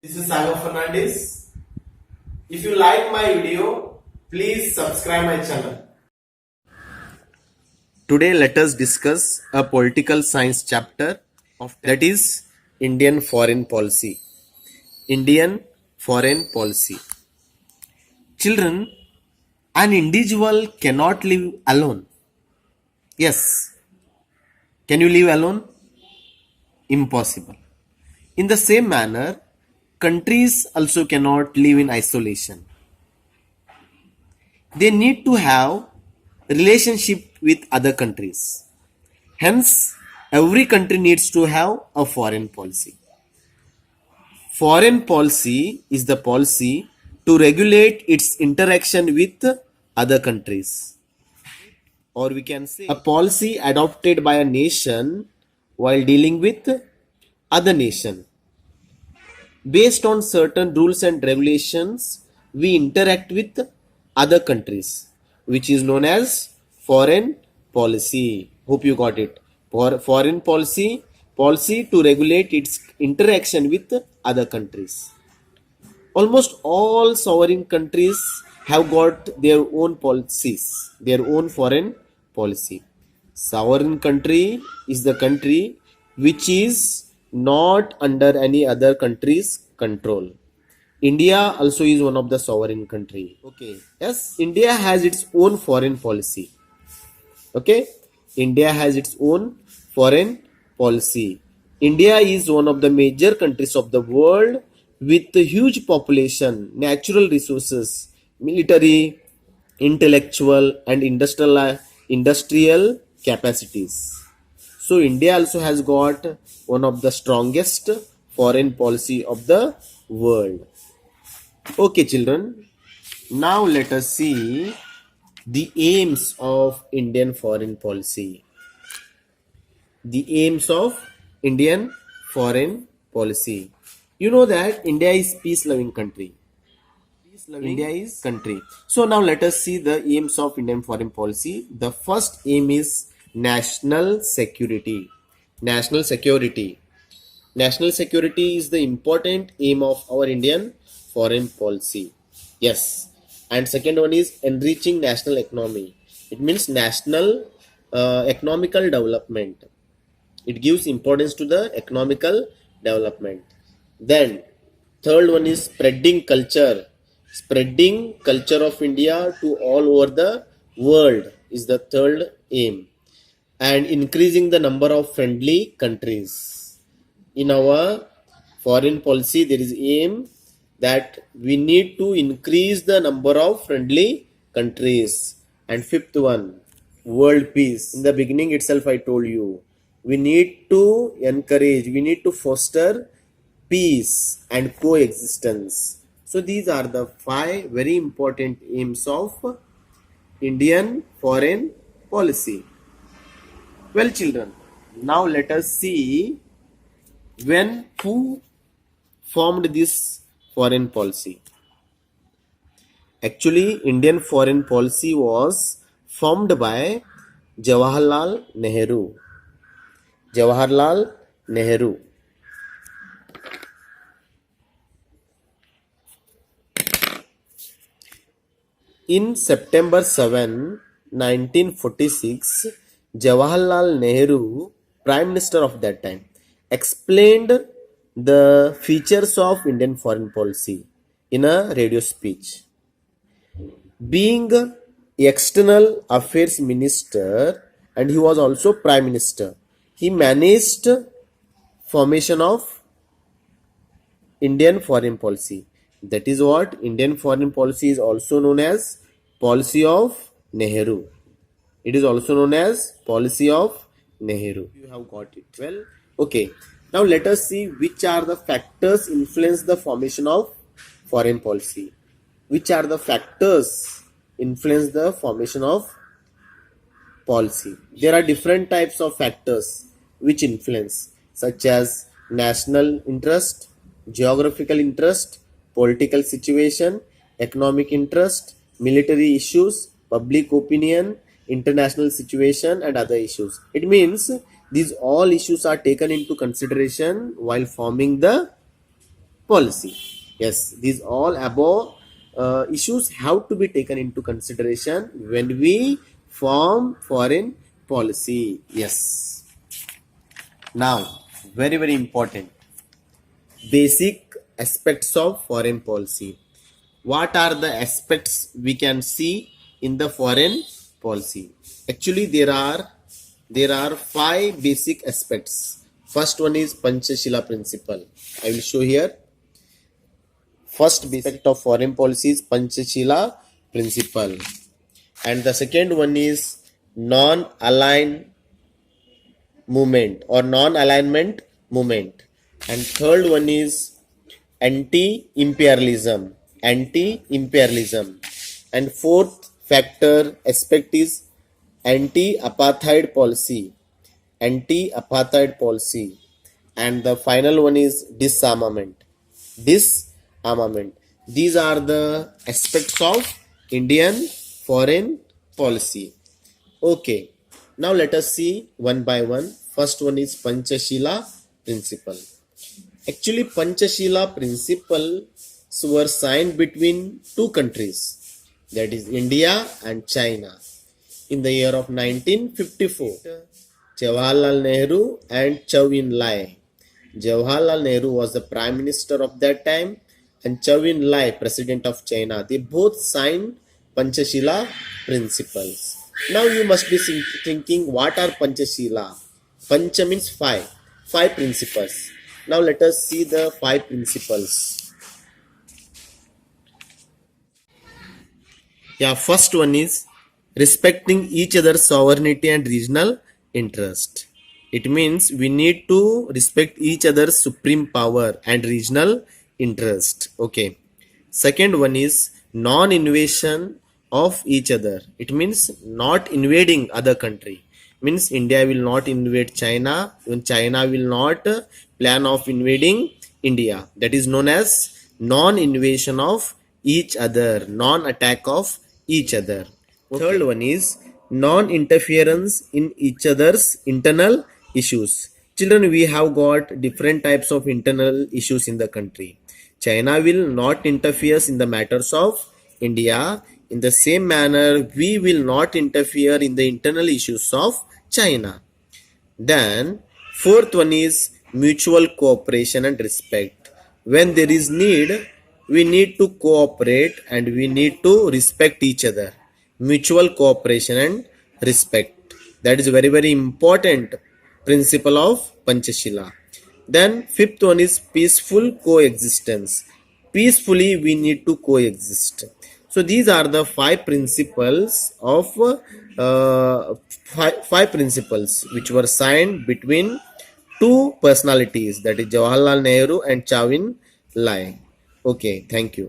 This is Sagar Fernandez. If you like my video, please subscribe my channel. Today let us discuss a political science chapter of that is Indian foreign policy. Indian foreign policy. Children, an individual cannot live alone. Yes. Can you live alone? Impossible. In the same manner, countries also cannot live in isolation. They need to have relationship with other countries. Hence, every country needs to have a foreign policy. Foreign policy is the policy to regulate its interaction with other countries. Or we can say a policy adopted by a nation while dealing with other nation. Based on certain rules and regulations, we interact with other countries, which is known as foreign policy. Hope you got it. For foreign policy, policy to regulate its interaction with other countries. Almost all sovereign countries have got their own policies, their own foreign policy. Sovereign country is the country which is not under any other country's control. India also is one of the sovereign country. Okay. Yes, India has its own foreign policy. Okay. India has its own foreign policy. India is one of the major countries of the world with a huge population, natural resources, military, intellectual and industrial capacities. So India also has got one of the strongest foreign policy of the world. Okay, children. Now let us see the aims of Indian foreign policy. The aims of Indian foreign policy. You know that India is peace-loving country. India is country. So now let us see the aims of Indian foreign policy. The first aim is national security. National security. National security is the important aim of our Indian foreign policy. Yes. And second one is enriching national economy. It means national economical development. It gives importance to the economical development. Then third one is spreading culture. Spreading culture of India to all over the world is the third aim. And increasing the number of friendly countries. In our foreign policy, there is aim that we need to increase the number of friendly countries. And fifth one, world peace. In the beginning itself, I told you, we need to encourage, we need to foster peace and coexistence. So these are the 5 very important aims of Indian foreign policy. Well, children, now let us see who formed this foreign policy. Actually, Indian foreign policy was formed by Jawaharlal Nehru. Jawaharlal Nehru. In September 7, 1946, Jawaharlal Nehru, Prime Minister of that time, explained the features of Indian foreign policy in a radio speech. Being external affairs minister and he was also prime minister, he managed formation of Indian foreign policy. That is what Indian foreign policy is also known as policy of Nehru. It is also known as policy of Nehru. You have got it. Well, okay. Now let us see which are the factors influence the formation of foreign policy. Which are the factors influence the formation of policy? There are different types of factors which influence, such as national interest, geographical interest, political situation, economic interest, military issues, public opinion, international situation and other issues. It means these all issues are taken into consideration while forming the policy. Yes, these all above issues have to be taken into consideration when we form foreign policy. Yes. Now, very important basic aspects of foreign policy. What are the aspects we can see in the foreign policy? Actually, there are five basic aspects. First one is Panchashila principle. I will show here. First aspect of foreign policy is Panchashila principle, and the second one is non-aligned movement or non-alignment movement, and third one is anti-imperialism, and fourth factor aspect is anti-apartheid policy, anti-apartheid policy, and the final one is disarmament. These are the aspects of Indian foreign policy. Okay, now let us see one by one. First one is Panchashila principle. Actually, Panchashila principles were signed between two countries, that is India and China, in the year of 1954. Jawaharlal Nehru and Zhou Enlai. Jawaharlal Nehru was the prime minister of that time, and Zhou Enlai, president of China. They both signed Panchashila principles. Now you must be thinking, what are Panchashila? Pancha means five principles. Now let us see the five principles. Yeah, first one is respecting each other's sovereignty and regional interest. It means we need to respect each other's supreme power and regional interest. Okay. Second one is non-invasion of each other. It means not invading other country. Means India will not invade China, even China will not plan of invading India. That is known as non-invasion of each other, non-attack of each other. Okay. Third one is non-interference in each other's internal issues. Children, we have got different types of internal issues in the country. China will not interfere in the matters of India. In the same manner, we will not interfere in the internal issues of China. Then, fourth one is mutual cooperation and respect. When there is need, we need to cooperate and we need to respect each other. Mutual cooperation and respect. That is very important principle of Panchashila. Then fifth one is peaceful coexistence. Peacefully we need to coexist. So these are the five principles of five principles which were signed between two personalities, that is Jawaharlal Nehru and Zhou Enlai. Okay, thank you.